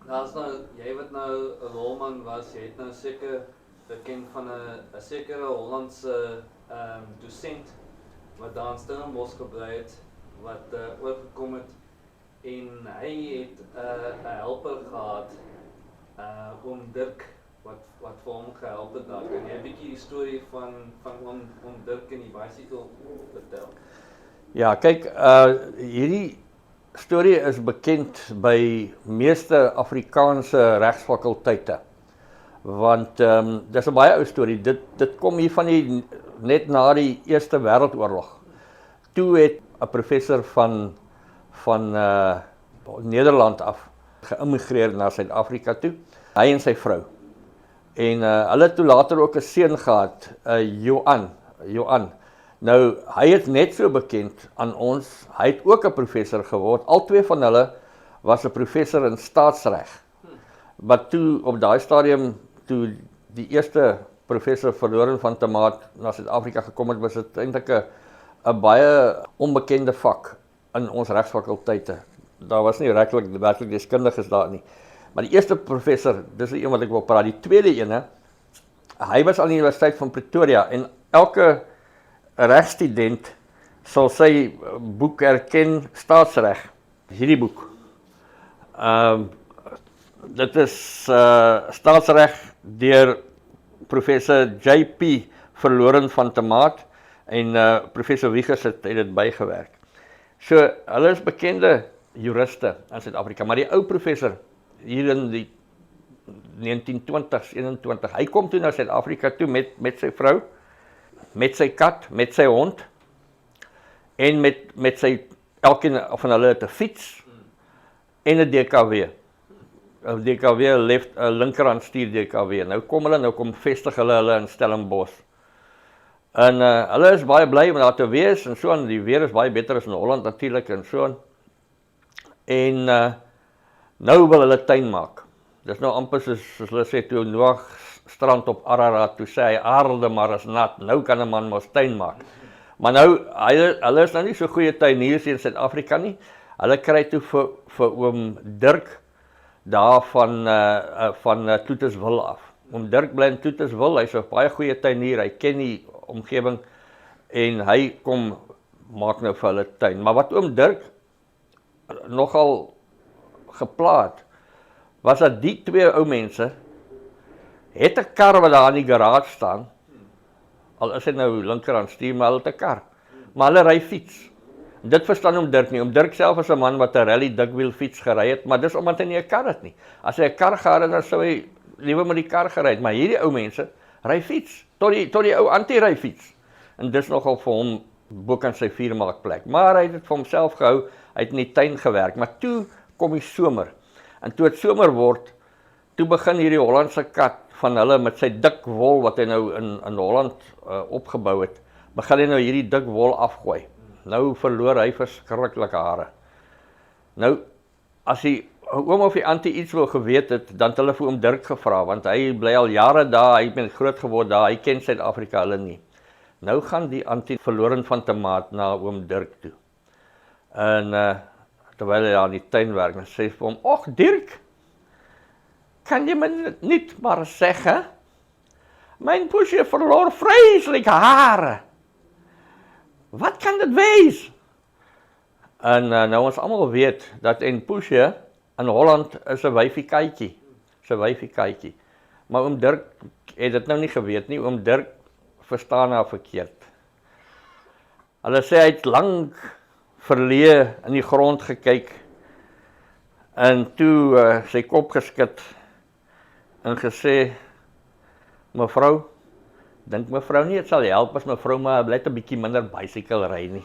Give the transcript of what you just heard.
Daar's nou, jy wat nou 'n rolman was, jy het nou seker bekend van 'n sekere Hollandse dosent wat daar in Stellenbosch gebly het, wat oorgekom het en hy het 'n helper gehad, oom Dirk, wat vir hom gehelp het daar. Kan jy 'n bietjie die storie van oom Dirk en die bicycle vertel? Ja, kyk, hierdie storie is bekend by meeste Afrikaanse regsfakulteite. Want dis 'n baie ou storie. Dit kom hier van net na die Eerste Wêreldoorlog. Toe het 'n professor van Nederland af geïmmigreer na Suid-Afrika toe. Hy en sy vrou. En hulle het toe later ook 'n seun gehad, Johan. Nou, hy is net so bekend aan ons. Hy het ook 'n professor geword. Albei van hulle was 'n professor in staatsreg. Maar toe op daai stadium toe die eerste professor Verloren van Tamaat na Suid-Afrika gekom het, was dit eintlik 'n baie onbekende vak in ons regsfakulteite. Daar was nie werklik deskundiges daar nie. Maar die eerste professor, dis die een wat ek wil praat. Die tweede ene, hy was aan die Universiteit van Pretoria en elke regstudent sal sy boek erken, staatsreg. Hierdie boek. Dit is staatsreg deur professor J.P. Verloren van Tamaat en professor Wiegers het dit bygewerk. So, hulle is bekende juriste in Suid-Afrika, maar die ou professor hier in die 1920s, 21, hy kom toe na Suid-Afrika toe met sy vrou, met sy kat, met sy hond en met sy, elkeen van hulle het 'n fiets en 'n DKW. 'n DKW, linkerhand stuur DKW. Nou kom vestig hulle in Stellenbosch. En hulle is baie bly om daar te wees en so aan. Die weer is baie beter as in Holland natuurlik en so aan. En nou wil hulle tuin maak. Dis nou amper soos hulle sê toe Noag strand op Ararat, toe sê hy aarde maar is nat, nou kan 'n man mos tuin maak. Maar nou, hulle is nou nie so goeie tuiniers in Suid-Afrika nie. Hulle kry toe vir oom Dirk daar van Toeterswil af. Oom Dirk bly in Toeterswil, hy's 'n baie goeie tuinier, hy ken die omgewing en hy kom maak nou vir hulle tuin. Maar wat oom Dirk nogal geplaat, was dat die twee ou mense het 'n kar wat daar in die garage staan, al is dit nou linkerhand stuur, maar hulle het 'n kar, maar hulle ry fiets. Dit verstaan oom Dirk nie. Oom Dirk self is 'n man wat 'n rally dikwiel fiets gery het, maar dis omdat hy nie 'n kar het nie. As hy 'n kar gehad het, dan sou hy liewer met die kar gery het, maar hierdie ou mense ry fiets, tot die ou anti-ry fiets. En dis nogal vir hom bokant sy vuurmaakplek. Maar hy het dit vir homself gehou, hy het in die tuin gewerk, maar toe kom die somer. En toe het somer word, toe begin hierdie Hollandse kat van hulle met sy dik wol wat hy nou in Holland opgebou het, begin hy nou hierdie dik wol afgooi. Nou verloor hy verskriklike hare. Nou, as die oom of die antie iets wil geweet het, dan het hulle vir oom Dirk gevra, want hy bly al jare daar, hy het groot geword daar, hy ken Suid-Afrika hulle nie. Nou gaan die antie Verloren van Tamaat na oom Dirk toe. En terwyl hy daar in die tuin werk, dan sê hy vir hom, "Och Dirk, kan jy my niet maar zeggen? Mijn poesje verloor vreselijke hare. Wat kan dit wees?" En nou ons almal weet dat en poesje in Holland is 'n wyfiekatjie. Dis 'n wyfiekatjie. Maar oom Dirk het dit nou nie geweet nie. Oom Dirk verstaan haar verkeerd. Hulle sê hy het lank verleë in die grond gekyk en toe sy kop geskit en gesê, "Mevrou, dink mevrou nie, dit sal help as mevrou maar bly 'n bietjie minder bicycle ry nie."